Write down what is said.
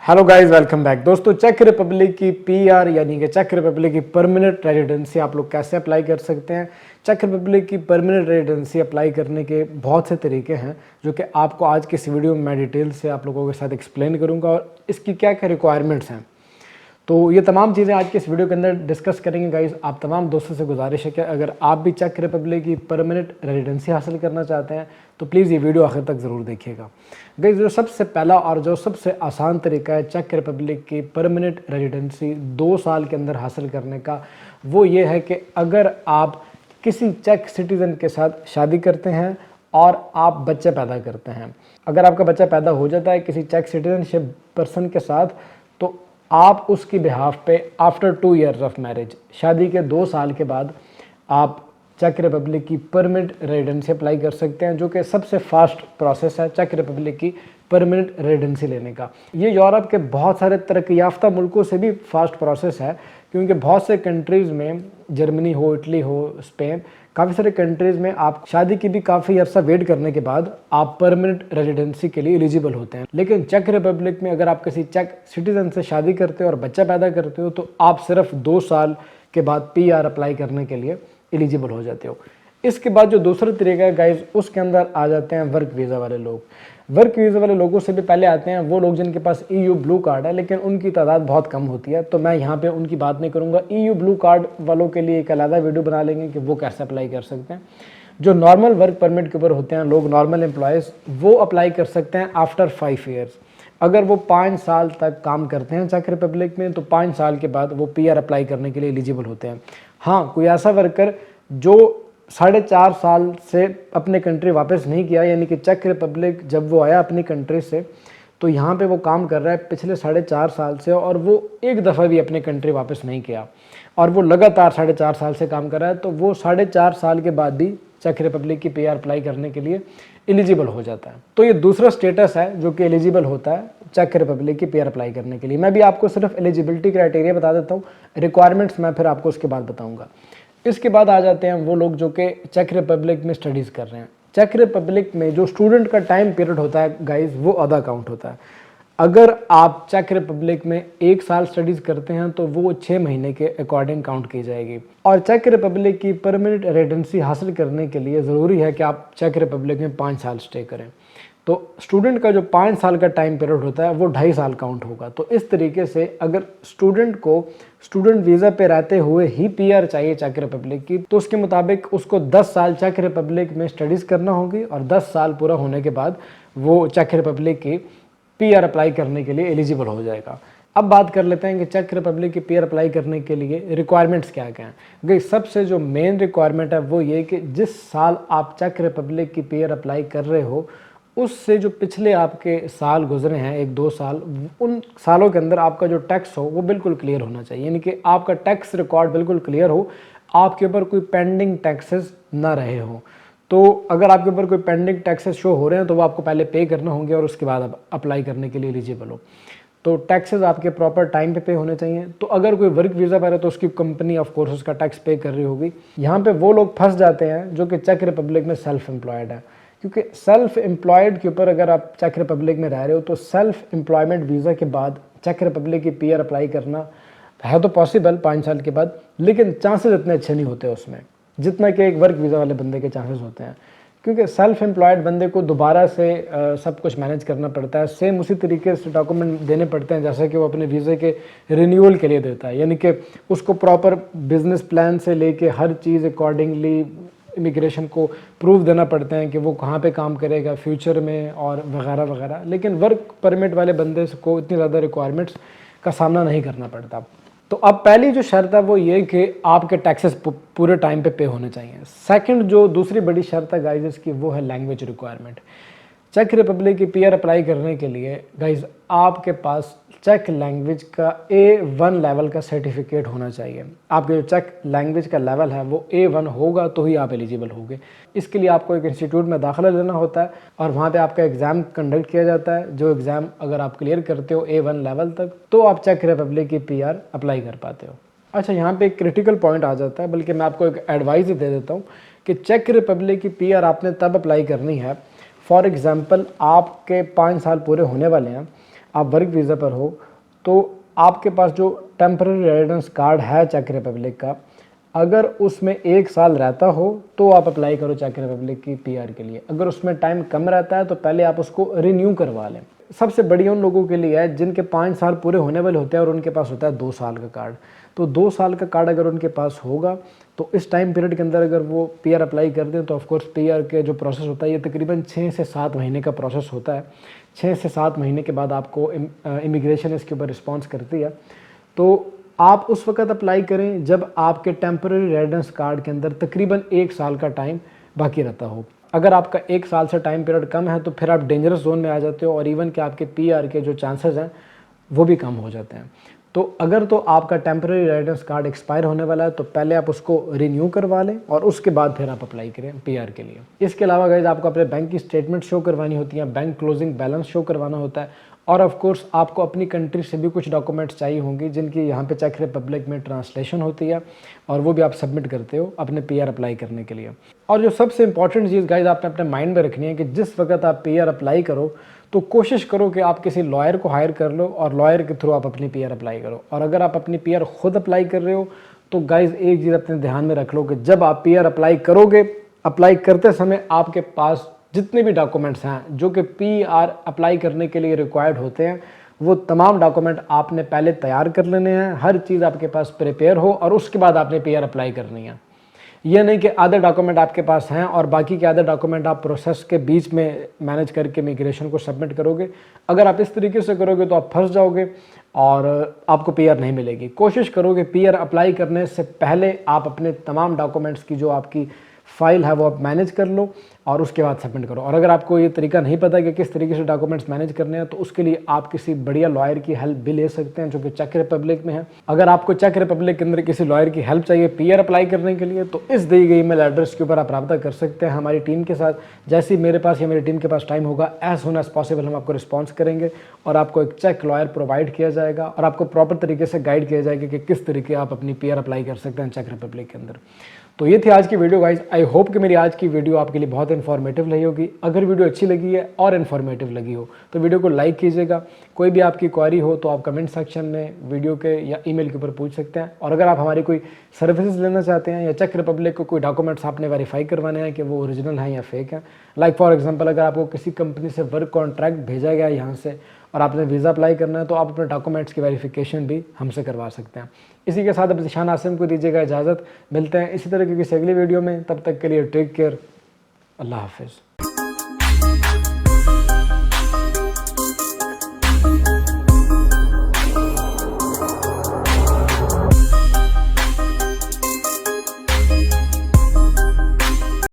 Hello guys, welcome back. दोस्तों, check Republic की PR यानी कि चेक रिपब्लिक की परमानेंट रेजिडेंसी आप लोग कैसे अप्लाई कर सकते हैं। चेक रिपब्लिक की परमानेंट रेजिडेंसी अप्लाई करने के बहुत से तरीके हैं जो कि आपको आज के इस वीडियो में मैं डिटेल से आप लोगों के साथ एक्सप्लेन करूंगा और इसकी क्या क्या रिक्वायरमेंट्स हैं। तो ये तमाम चीज़ें आज के इस वीडियो के अंदर डिस्कस करेंगे गाइस। आप तमाम दोस्तों से गुजारिश है कि अगर आप भी चेक रिपब्लिक की परमानेंट रेजिडेंसी हासिल करना चाहते हैं तो प्लीज़ ये वीडियो आखिर तक ज़रूर देखिएगा। गाइस, जो सबसे पहला और जो सबसे आसान तरीका है चेक रिपब्लिक की परमानेंट रेजिडेंसी 2 साल के अंदर हासिल करने का, वो ये है कि अगर आप किसी चेक सिटीज़न के साथ शादी करते हैं और आप बच्चे पैदा करते हैं। अगर आपका बच्चा पैदा हो जाता है किसी चेक सिटीजनशिप पर्सन के साथ, तो आप उसकी बिहाफ पे आफ्टर 2 ईयर्स ऑफ मैरिज, शादी के 2 साल के बाद आप चेक रिपब्लिक की परमानेंट रेजिडेंसी अप्लाई कर सकते हैं, जो कि सबसे फास्ट प्रोसेस है चेक रिपब्लिक की परमानेंट रेजिडेंसी लेने का। ये यूरोप के बहुत सारे तरक्की याफ्ता मुल्कों से भी फास्ट प्रोसेस है, क्योंकि बहुत से कंट्रीज़ में, जर्मनी हो, इटली हो, स्पेन, काफ़ी सारे कंट्रीज़ में आप शादी की भी काफ़ी अर्सा वेट करने के बाद आप परमानेंट रेजिडेंसी के लिए एलिजिबल होते हैं। लेकिन चेक रिपब्लिक में अगर आप किसी चेक सिटीजन से शादी करते हो और बच्चा पैदा करते हो तो आप सिर्फ 2 साल के बाद पीआर अप्लाई करने के लिए एलिजिबल हो जाते हो। इसके बाद जो दूसरा तरीका है गाइज, उसके अंदर आ जाते हैं वर्क वीज़ा वाले लोग। वर्क वीज़ा वाले लोगों से भी पहले आते हैं वो लोग जिनके पास EU ब्लू कार्ड है, लेकिन उनकी तादाद बहुत कम होती है, तो मैं यहाँ पे उनकी बात नहीं करूँगा। EU ब्लू कार्ड वालों के लिए एक अलग वीडियो बना लेंगे कि वो कैसे अप्लाई कर सकते हैं। जो नॉर्मल वर्क परमिट के ऊपर होते हैं लोग, नॉर्मल एम्प्लॉयज़, वो अप्लाई कर सकते हैं आफ्टर 5 ईयर्स। अगर वो 5 साल तक काम करते हैं चेक रिपब्लिक में तो 5 साल के बाद वो पीआर अप्लाई करने के लिए एलिजिबल होते हैं। हाँ, कोई ऐसा वर्कर जो 4.5 साल से अपने कंट्री वापस नहीं किया, यानी कि चेक रिपब्लिक जब वो आया अपनी कंट्री से तो यहाँ पे वो काम कर रहा है पिछले 4.5 साल से और वो एक दफ़ा भी अपने कंट्री वापस नहीं किया और वो लगातार 4.5 साल से काम कर रहा है, तो वो 4.5 साल के बाद भी चेक रिपब्लिक की पीआर अप्लाई करने के लिए एलिजिबल हो जाता है। तो ये दूसरा स्टेटस है जो कि एलिजिबल होता है चेक रिपब्लिक की पीआर अप्लाई करने के लिए। मैं भी आपको सिर्फ एलिजिबिलिटी क्राइटेरिया बता देता हूँ, रिक्वायरमेंट्स मैं फिर आपको उसके बाद बताऊँगा। इसके बाद आ जाते हैं वो लोग जो कि चेक रिपब्लिक में स्टडीज़ कर रहे हैं। चेक रिपब्लिक में जो स्टूडेंट का टाइम पीरियड होता है गाइस, वो आधा काउंट होता है। अगर आप चेक रिपब्लिक में 1 साल स्टडीज़ करते हैं तो वो 6 महीने के अकॉर्डिंग काउंट की जाएगी। और चेक रिपब्लिक की परमानेंट रेजिडेंसी हासिल करने के लिए ज़रूरी है कि आप चेक रिपब्लिक में 5 साल स्टे करें। तो स्टूडेंट का जो 5 साल का टाइम पीरियड होता है वो 2.5 साल काउंट होगा। तो इस तरीके से अगर स्टूडेंट को स्टूडेंट वीज़ा पे रहते हुए ही पीआर चाहिए चेक रिपब्लिक की, तो उसके मुताबिक उसको 10 साल चेक रिपब्लिक में स्टडीज़ करना होगी और 10 साल पूरा होने के बाद वो चेक रिपब्लिक की पीआर अप्लाई करने के लिए एलिजिबल हो जाएगा। अब बात कर लेते हैं कि चेक रिपब्लिक की पीआर अप्लाई करने के लिए रिक्वायरमेंट्स क्या क्या हैं। क्योंकि सबसे जो मेन रिक्वायरमेंट है वो ये कि जिस साल आप चेक रिपब्लिक की पीआर अप्लाई कर रहे हो उससे जो पिछले आपके साल गुजरे हैं, 1-2 साल, उन सालों के अंदर आपका जो टैक्स हो वो बिल्कुल क्लियर होना चाहिए। यानी कि आपका टैक्स रिकॉर्ड बिल्कुल क्लियर हो, आपके ऊपर कोई पेंडिंग टैक्सेस ना रहे हो। तो अगर आपके ऊपर कोई पेंडिंग टैक्सेस शो हो रहे हैं तो वो आपको पहले पे करना होंगे और उसके बाद आप अप्लाई करने के लिए एलिजिबल हो। तो टैक्सेस आपके प्रॉपर टाइम पे होने चाहिए। तो अगर कोई वर्क वीज़ा पर है तो उसकी कंपनी ऑफ कोर्स उसका टैक्स पे कर रही होगी। यहाँ पे वो लोग फंस जाते हैं जो कि चेक रिपब्लिक में सेल्फ एम्प्लॉयड है, क्योंकि सेल्फ एम्प्लॉयड के ऊपर अगर आप चेक रिपब्लिक में रह रहे हो तो सेल्फ एम्प्लॉयमेंट वीज़ा के बाद चेक रिपब्लिक की पीआर अप्लाई करना है तो पॉसिबल 5 साल के बाद, लेकिन चांसेस इतने अच्छे नहीं होते उसमें जितना कि एक वर्क वीज़ा वाले बंदे के चांसेस होते हैं। क्योंकि सेल्फ एम्प्लॉयड बंदे को दोबारा से सब कुछ मैनेज करना पड़ता है, सेम उसी तरीके से डॉक्यूमेंट देने पड़ते हैं जैसे कि वो अपने वीज़े के रिन्यूअल के लिए देता है। यानी कि उसको प्रॉपर बिजनेस प्लान से लेके हर चीज़ अकॉर्डिंगली इमिग्रेशन को प्रूफ देना पड़ते हैं कि वो कहाँ पे काम करेगा फ्यूचर में और वगैरह वगैरह। लेकिन वर्क परमिट वाले बंदे को इतनी ज़्यादा रिक्वायरमेंट्स का सामना नहीं करना पड़ता। तो अब पहली जो शर्त है वो ये कि आपके टैक्सेस पूरे टाइम पे होने चाहिए। सेकंड जो दूसरी बड़ी शर्त है गाइज की, वो है लैंग्वेज रिक्वायरमेंट। चेक रिपब्लिक की पीआर अप्लाई करने के लिए गाइज आपके पास चेक लैंग्वेज का A1 लेवल का सर्टिफिकेट होना चाहिए। आपके जो चेक लैंग्वेज का लेवल है वो A1 होगा तो ही आप एलिजिबल होंगे। इसके लिए आपको एक इंस्टीट्यूट में दाखिला लेना होता है और वहाँ पे आपका एग्ज़ाम कंडक्ट किया जाता है। जो एग्ज़ाम अगर आप क्लियर करते हो A1 लेवल तक तो आप चेक रिपब्लिक की पीआर अप्लाई कर पाते हो। अच्छा, यहाँ पे एक क्रिटिकल पॉइंट आ जाता है, बल्कि मैं आपको एक एडवाइस दे देता हूँ कि चेक रिपब्लिक की पीआर आपने तब अप्लाई करनी है, फॉर एग्ज़ाम्पल आपके 5 साल पूरे होने वाले हैं, आप वर्क वीज़ा पर हो, तो आपके पास जो टेम्पररी रेजिडेंस कार्ड है चेक रिपब्लिक का, अगर उसमें 1 साल रहता हो तो आप अप्लाई करो चेक रिपब्लिक की पीआर के लिए। अगर उसमें टाइम कम रहता है तो पहले आप उसको रिन्यू करवा लें। सबसे बढ़िया उन लोगों के लिए है जिनके 5 साल पूरे होने वाले होते हैं और उनके पास होता है 2 साल का कार्ड। तो 2 साल का कार्ड अगर उनके पास होगा तो इस टाइम पीरियड के अंदर अगर वो पीआर अप्लाई कर दें तो ऑफकोर्स पीआर के जो प्रोसेस होता है ये तकरीबन 6 से 7 महीने का प्रोसेस होता है। 6 से 7 महीने के बाद आपको इमिग्रेशन इसके ऊपर रिस्पॉन्स करती है। तो आप उस वक्त अप्लाई करें जब आपके टेम्पररी रेजिडेंस कार्ड के अंदर तकरीबन 1 साल का टाइम बाकी रहता हो। अगर आपका 1 साल से टाइम पीरियड कम है तो फिर आप डेंजरस जोन में आ जाते हो और इवन कि आपके पीआर के जो चांसेस हैं वो भी कम हो जाते हैं। तो अगर तो आपका टेम्पररी रेजिडेंस कार्ड एक्सपायर होने वाला है तो पहले आप उसको रिन्यू करवा लें और उसके बाद फिर आप अप्लाई करें पीआर के लिए। इसके अलावा गाइस आपको अपने बैंक की स्टेटमेंट शो करवानी होती है, बैंक क्लोजिंग बैलेंस शो करवाना होता है और ऑफ कोर्स आपको अपनी कंट्री से भी कुछ डॉक्यूमेंट्स चाहिए होंगी जिनकी यहाँ पे चेक रिपब्लिक में ट्रांसलेशन होती है और वो भी आप सबमिट करते हो अपने पीआर अप्लाई करने के लिए। और जो सबसे इंपॉर्टेंट चीज़ गाइस आपने अपने माइंड में रखनी है कि जिस वक्त आप पीआर अप्लाई करो तो कोशिश करो कि आप किसी लॉयर को हायर कर लो और लॉयर के थ्रू आप अपनी पीआर अप्लाई करो। और अगर आप अपनी पीआर खुद अप्लाई कर रहे हो तो गाइस एक चीज़ अपने ध्यान में रख लो कि जब आप पीआर अप्लाई करोगे, अप्लाई करते समय आपके पास जितने भी डॉक्यूमेंट्स हैं जो कि पीआर अप्लाई करने के लिए रिक्वायर्ड होते हैं वो तमाम डॉक्यूमेंट आपने पहले तैयार कर लेने हैं। हर चीज़ आपके पास प्रिपेयर हो और उसके बाद आपने पीआर अप्लाई करनी है। ये नहीं कि आधे डॉक्यूमेंट आपके पास हैं और बाकी के आधे डॉक्यूमेंट आप प्रोसेस के बीच में मैनेज करके इमिग्रेशन को सबमिट करोगे। अगर आप इस तरीके से करोगे तो आप फंस जाओगे और आपको पीआर नहीं मिलेगी। कोशिश करोगे पीआर अप्लाई करने से पहले आप अपने तमाम डॉक्यूमेंट्स की जो आपकी फाइल है वो आप मैनेज कर लो और उसके बाद सबमिट करो। और अगर आपको ये तरीका नहीं पता कि किस तरीके से डॉक्यूमेंट्स मैनेज करने हैं तो उसके लिए आप किसी बढ़िया लॉयर की हेल्प भी ले सकते हैं जो कि चेक रिपब्लिक में है। अगर आपको चेक रिपब्लिक के अंदर किसी लॉयर की हेल्प चाहिए पीआर अप्लाई करने के लिए तो इस दी गई ईमेल एड्रेस के ऊपर आप रब्ता कर सकते हैं हमारी टीम के साथ। जैसे ही मेरे पास या मेरी टीम के पास टाइम होगा एज सुन एज पॉसिबल हम आपको रिस्पॉन्स करेंगे और आपको एक चेक लॉयर प्रोवाइड किया जाएगा और आपको प्रॉपर तरीके से गाइड किया जाएगा कि किस तरीके आप अपनी पीआर अप्लाई कर सकते हैं चेक रिपब्लिक के अंदर। तो ये थी आज की वीडियो गाइज। आई होप कि मेरी आज की वीडियो आपके लिए बहुत इन्फॉर्मेटिव रही होगी। अगर वीडियो अच्छी लगी है और इन्फॉर्मेटिव लगी हो तो वीडियो को लाइक कीजिएगा। कोई भी आपकी क्वेरी हो तो आप कमेंट सेक्शन में वीडियो के या ईमेल के ऊपर पूछ सकते हैं। और अगर आप हमारी कोई सर्विसेज लेना चाहते हैं या चेक रिपब्लिक को कोई डॉक्यूमेंट्स आपने वेरीफाई करवाने हैं कि वो ओरिजिनल हैं या फेक हैं, लाइक फॉर एग्जाम्पल अगर आपको किसी कंपनी से वर्क कॉन्ट्रैक्ट भेजा गया है यहाँ से और आपने वीज़ा अप्लाई करना है तो आप अपने डॉक्यूमेंट्स की वेरिफिकेशन भी हमसे करवा सकते हैं। इसी के साथ अब ज़ीशान आसिम को दीजिएगा इजाज़त। मिलते हैं इसी तरह की किसी अगली वीडियो में, तब तक के लिए टेक केयर। अल्लाह हाफिज़।